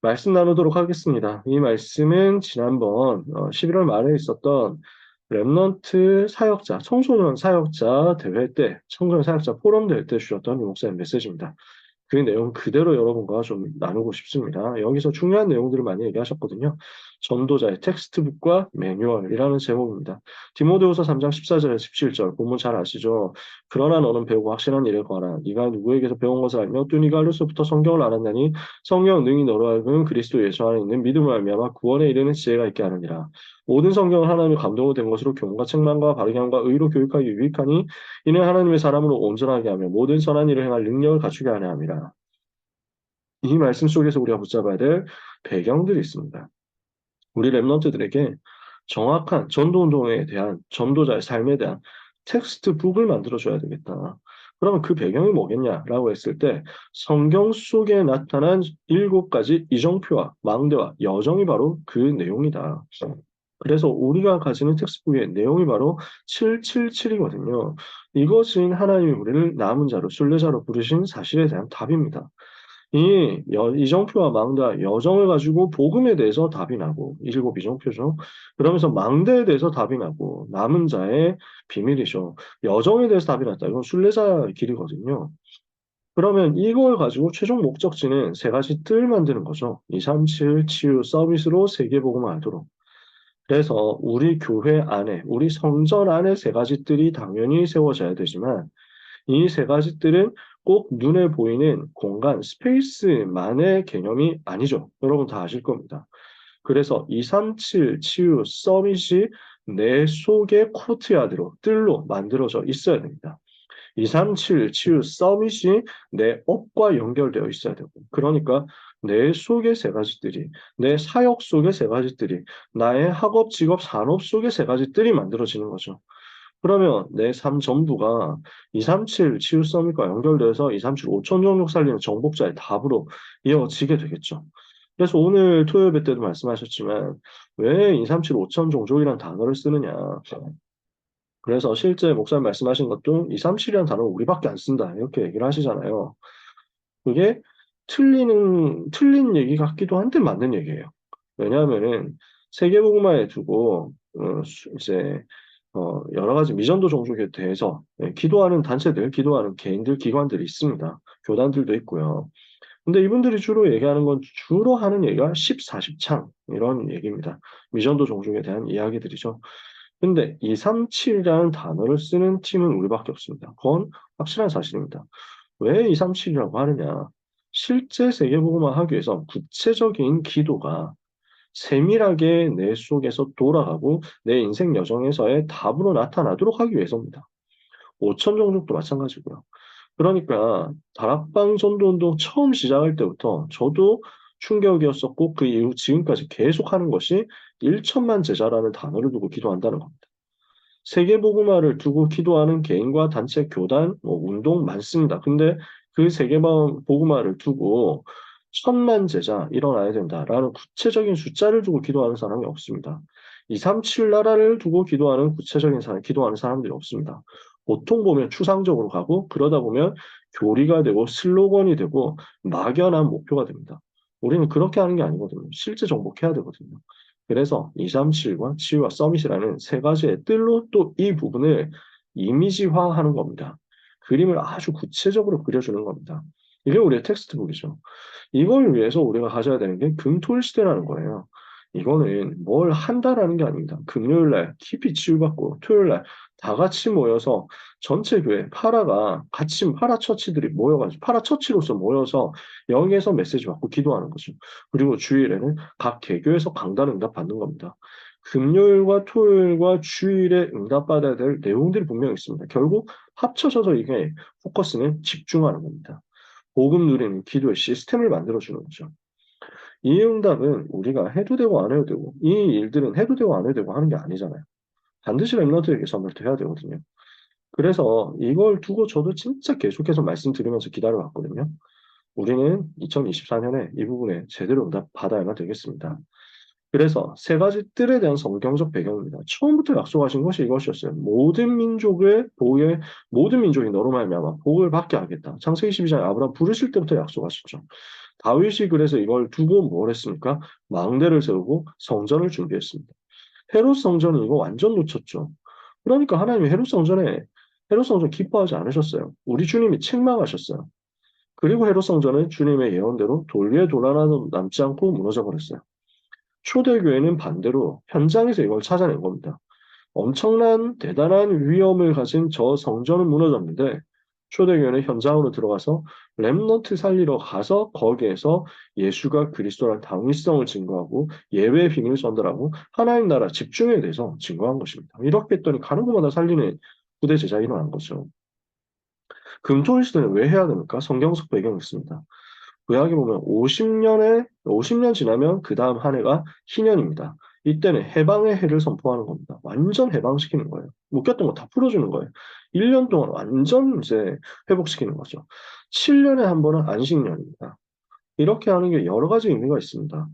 말씀 나누도록 하겠습니다. 이 말씀은 지난번 11월 말에 있었던 렘넌트 사역자, 청소년 사역자 대회 때, 청소년 사역자 포럼 대회 때 주셨던 이 목사님 메시지입니다. 그 내용 그대로 여러분과 좀 나누고 싶습니다. 여기서 중요한 내용들을 많이 얘기하셨거든요. 전도자의 텍스트북과 매뉴얼이라는 제목입니다. 디모데후서 3장 14절에서 17절 본문 잘 아시죠? 그러나 너는 배우고 확실한 일을 구하라. 네가 누구에게서 배운 것을 알며 또 네가 어려서부터 성경을 알았나니 성경 능히 너로 하여금 그리스도 예수 안에 있는 믿음을 말미암아 구원에 이르는 지혜가 있게 하느니라. 모든 성경은 하나님의 감동으로 된 것으로 교훈과 책망과 바르게 함과 의로 교육하기 유익하니 이는 하나님의 사람으로 온전하게 하며 모든 선한 일을 행할 능력을 갖추게 하려 함이라. 이 말씀 속에서 우리가 붙잡아야 될 배경들이 있습니다. 우리 랩런트들에게 정확한 전도운동에 대한 전도자의 삶에 대한 텍스트북을 만들어줘야 되겠다. 그러면 그 배경이 뭐겠냐라고 했을 때 성경 속에 나타난 7가지 이정표와 망대와 여정이 바로 그 내용이다. 그래서 우리가 가지는 텍스트북의 내용이 바로 777이거든요. 이것은 하나님이 우리를 남은 자로, 순례자로 부르신 사실에 대한 답입니다. 이정표와 망대, 여정을 가지고 복음에 대해서 답이 나고, 일곱 이정표죠. 그러면서 망대에 대해서 답이 나고, 남은 자의 비밀이죠. 여정에 대해서 답이 났다. 이건 순례자 길이거든요. 그러면 이걸 가지고 최종 목적지는 3가지 뜰 만드는 거죠. 2, 3, 7, 치유, 서비스로 세계복음을 알도록. 그래서 우리 교회 안에, 우리 성전 안에 3가지 뜰이 당연히 세워져야 되지만, 이 3가지 뜰은 꼭 눈에 보이는 공간, 스페이스만의 개념이 아니죠. 여러분 다 아실 겁니다. 그래서 237 치유 서밋이 내 속의 코트야드로, 뜰로 만들어져 있어야 됩니다. 237 치유 서밋이 내 업과 연결되어 있어야 되고, 그러니까 내 속의 3가지들이, 내 사역 속의 3가지들이, 나의 학업, 직업, 산업 속의 3가지들이 만들어지는 거죠. 그러면 내 삶 전부가 237 치유 서밋과 연결돼서 237 5천 종족 살리는 정복자의 답으로 이어지게 되겠죠. 그래서 오늘 토요일 때도 말씀하셨지만 왜 237 5천 종족이라는 단어를 쓰느냐. 그래서 실제 목사님 말씀하신 것도 237이라는 단어를 우리밖에 안 쓴다. 이렇게 얘기를 하시잖아요. 그게 틀린 얘기 같기도 한데 맞는 얘기예요. 왜냐하면은 세계복음화에 두고 이제 여러 가지 미전도 종족에 대해서 기도하는 단체들, 기도하는 개인들, 기관들이 있습니다. 교단들도 있고요. 근데 이분들이 주로 얘기하는 건 주로 하는 얘기가 14, 10창 이런 얘기입니다. 미전도 종족에 대한 이야기들이죠. 근데 237이라는 단어를 쓰는 팀은 우리밖에 없습니다. 그건 확실한 사실입니다. 왜 237이라고 하느냐? 실제 세계복음화 하기 위해서 구체적인 기도가 세밀하게 내 속에서 돌아가고 내 인생 여정에서의 답으로 나타나도록 하기 위해서입니다. 5천 종족도 마찬가지고요. 그러니까 다락방 전도운동 처음 시작할 때부터 저도 충격이었었고 그 이후 지금까지 계속하는 것이 1천만 제자라는 단어를 두고 기도한다는 겁니다. 세계복음화를 두고 기도하는 개인과 단체, 교단, 운동 많습니다. 근데 그 세계복음화를 두고 1,000만 제자 일어나야 된다라는 구체적인 숫자를 두고 기도하는 사람이 없습니다. 237 나라를 두고 기도하는 사람들이 없습니다. 보통 보면 추상적으로 가고 그러다 보면 교리가 되고 슬로건이 되고 막연한 목표가 됩니다. 우리는 그렇게 하는 게 아니거든요. 실제 정복해야 되거든요. 그래서 237과 치유와 서밋이라는 3가지의 뜰로 또 이 부분을 이미지화하는 겁니다. 그림을 아주 구체적으로 그려주는 겁니다. 이게 우리의 텍스트북이죠. 이걸 위해서 우리가 가져야 되는 게 금토일 시대라는 거예요. 이거는 뭘 한다라는 게 아닙니다. 금요일 날 깊이 치유받고 토요일 날 다 같이 모여서 전체 교회 파라처치들이 모여가지고 파라처치로서 모여서 여기에서 메시지 받고 기도하는 거죠. 그리고 주일에는 각 개교에서 강단 응답 받는 겁니다. 금요일과 토요일과 주일에 응답받아야 될 내용들이 분명히 있습니다. 결국 합쳐져서 이게 포커스는 집중하는 겁니다. 복음 누리는 기도의 시스템을 만들어주는 거죠. 이 응답은 우리가 해도 되고 안 해도 되고 이 일들은 해도 되고 안 해도 되고 하는 게 아니잖아요. 반드시 랩런트에게 선물도 해야 되거든요. 그래서 이걸 두고 저도 진짜 계속해서 말씀드리면서 기다려왔거든요. 우리는 2024년에 이 부분에 제대로 응답 받아야만 되겠습니다. 그래서 3가지 뜰에 대한 성경적 배경입니다. 처음부터 약속하신 것이 이것이었어요. 모든 민족이 너로 말미암아 복을 받게 하겠다. 창세기 12장에 아브라함 부르실 때부터 약속하셨죠. 다윗이 그래서 이걸 두고 뭘 했습니까? 망대를 세우고 성전을 준비했습니다. 헤롯 성전은 이거 완전 놓쳤죠. 그러니까 하나님이 헤롯 성전 기뻐하지 않으셨어요. 우리 주님이 책망하셨어요. 그리고 헤롯 성전은 주님의 예언대로 돌 위에 돌 하나도 남지 않고 무너져 버렸어요. 초대교회는 반대로 현장에서 이걸 찾아낸 겁니다. 엄청난 대단한 위험을 가진 저 성전은 무너졌는데 초대교회는 현장으로 들어가서 렘넌트 살리러 가서 거기에서 예수가 그리스도라는 당위성을 증거하고 예외의 비밀을 전달하고 하나님 나라 집중에 대해서 증거한 것입니다. 이렇게 했더니 가는 곳마다 살리는 부대 제작이 일어난 거죠. 금토일 시대는 왜 해야 됩니까? 성경적 배경이 있습니다. 구약에 보면 50년 지나면 그 다음 한 해가 희년입니다. 이때는 해방의 해를 선포하는 겁니다. 완전 해방시키는 거예요. 묶였던 거 다 풀어주는 거예요. 1년 동안 완전 이제 회복시키는 거죠. 7년에 한 번은 안식년입니다. 이렇게 하는 게 여러 가지 의미가 있습니다.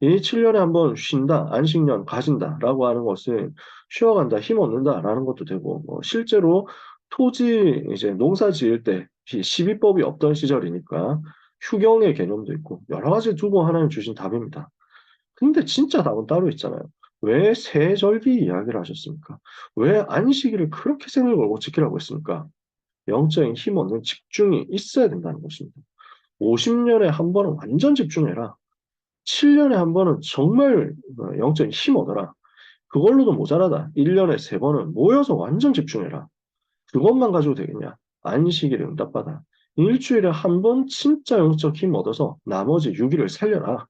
이 7년에 한 번 쉰다, 안식년 가진다라고 하는 것은 쉬어간다, 힘 얻는다라는 것도 되고, 실제로 토지 이제 농사 지을 때 시비법이 없던 시절이니까 휴경의 개념도 있고 여러 가지 두고 하나님 주신 답입니다. 근데 진짜 답은 따로 있잖아요. 왜 세절기 이야기를 하셨습니까? 왜 안식일을 그렇게 생을 걸고 지키라고 했습니까? 영적인 힘 얻는 집중이 있어야 된다는 것입니다. 50년에 한 번은 완전 집중해라. 7년에 한 번은 정말 영적인 힘 얻어라. 그걸로도 모자라다. 1년에 3번은 모여서 완전 집중해라. 그것만 가지고 되겠냐? 안식일에 응답받아. 일주일에 한 번 진짜 영적 힘 얻어서 나머지 6일을 살려라.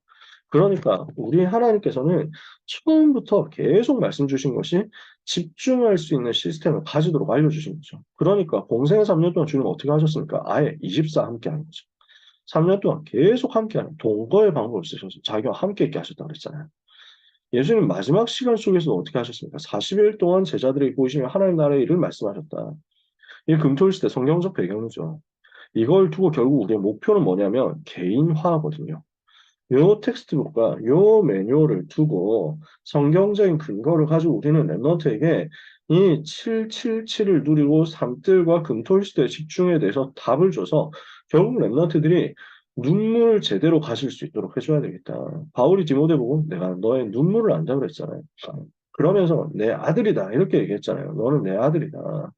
그러니까 우리 하나님께서는 처음부터 계속 말씀 주신 것이 집중할 수 있는 시스템을 가지도록 알려주신 거죠. 그러니까 공생의 3년 동안 주님 어떻게 하셨습니까? 아예 24 함께 하는 거죠. 3년 동안 계속 함께하는 동거의 방법을 쓰셔서 자기와 함께 있게 하셨다고 그랬잖아요. 예수님 마지막 시간 속에서 어떻게 하셨습니까? 40일 동안 제자들이 보시며 하나님 나라의 일을 말씀하셨다. 이 금토일 시대 성경적 배경이죠. 이걸 두고 결국 우리의 목표는 뭐냐면 개인화거든요. 요 텍스트북과 요 매뉴얼을 두고 성경적인 근거를 가지고 우리는 랩런트에게 이 777을 누리고 삶들과 금토일 시대의 집중에 대해서 답을 줘서 결국 랩런트들이 눈물 제대로 가실 수 있도록 해줘야 되겠다. 바울이 디모데 보고 내가 너의 눈물을 안다 그랬잖아요. 그러면서 내 아들이다 이렇게 얘기했잖아요. 너는 내 아들이다.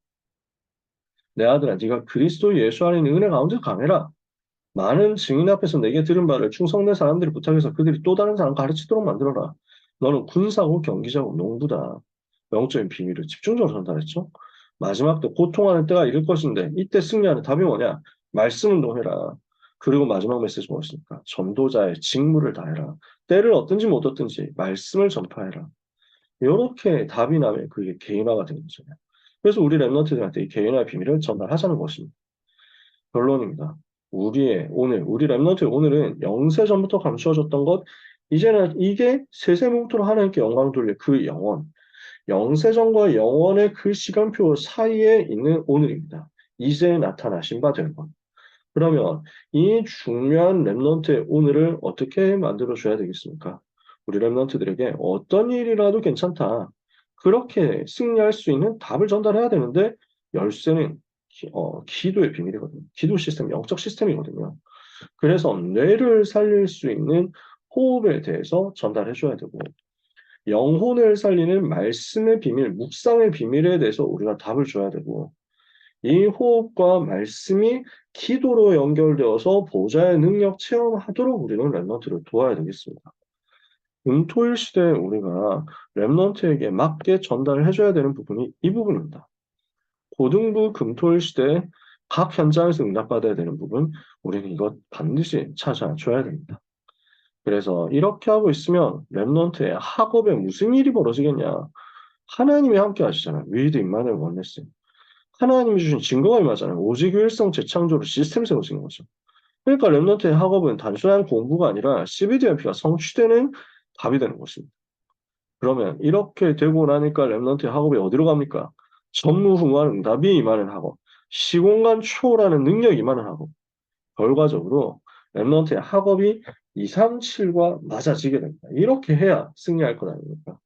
내 아들아 네가 그리스도 예수 안에 있는 은혜 가운데 강해라. 많은 증인 앞에서 내게 들은 바를 충성된 사람들이 부탁해서 그들이 또 다른 사람 가르치도록 만들어라. 너는 군사고 경기자고 농부다. 영적인 비밀을 집중적으로 전달했죠. 마지막 때 고통하는 때가 이를 것인데 이때 승리하는 답이 뭐냐? 말씀 운동해라. 그리고 마지막 메시지 무엇입니까? 전도자의 직무를 다해라. 때를 얻든지 못 얻든지 말씀을 전파해라. 이렇게 답이 나면 그게 개인화가 되는 거잖아요. 그래서 우리 랩런트들한테 이 개인화의 비밀을 전달하자는 것입니다. 결론입니다. 우리 랩런트의 오늘은 영세 전부터 감추어졌던 것, 이제는 이게 세세뭉토로 하나님께 영광 돌릴 그 영원, 영세전과 영원의 그 시간표 사이에 있는 오늘입니다. 이제 나타나신 바 될 것. 그러면 이 중요한 랩런트의 오늘을 어떻게 만들어줘야 되겠습니까? 우리 랩런트들에게 어떤 일이라도 괜찮다. 그렇게 승리할 수 있는 답을 전달해야 되는데 열쇠는 기도의 비밀이거든요. 기도 시스템, 영적 시스템이거든요. 그래서 뇌를 살릴 수 있는 호흡에 대해서 전달해줘야 되고 영혼을 살리는 말씀의 비밀, 묵상의 비밀에 대해서 우리가 답을 줘야 되고 이 호흡과 말씀이 기도로 연결되어서 보좌의 능력 체험하도록 우리는 랩런트를 도와야 되겠습니다. 금토일 시대에 우리가 랩런트에게 맞게 전달을 해줘야 되는 부분이 이 부분입니다. 고등부 금토일 시대에 각 현장에서 응답받아야 되는 부분, 우리는 이것 반드시 찾아줘야 됩니다. 그래서 이렇게 하고 있으면 랩런트의 학업에 무슨 일이 벌어지겠냐? 하나님이 함께 하시잖아요. 위드 임마누엘 원네스. 하나님이 주신 증거가 임하잖아요. 오직 일성 재창조로 시스템 세워진 거죠. 그러니까 랩런트의 학업은 단순한 공부가 아니라 CBDMP가 성취되는 답이 되는 것입니다. 그러면 이렇게 되고 나니까 랩런트의 학업이 어디로 갑니까? 전무후무한 응답이 임하는 학업, 시공간 초월하는 능력이 임하는 학업. 결과적으로 랩런트의 학업이 237과 맞아지게 됩니다. 이렇게 해야 승리할 것 아닙니까?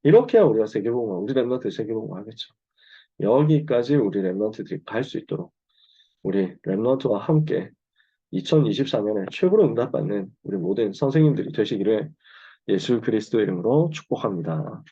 이렇게 해야 우리가 세계복음, 우리 랩런트 세계복음 하겠죠. 여기까지 우리 랩런트들이 갈 수 있도록 우리 랩런트와 함께 2024년에 최고로 응답받는 우리 모든 선생님들이 되시기를 예수 그리스도 이름으로 축복합니다.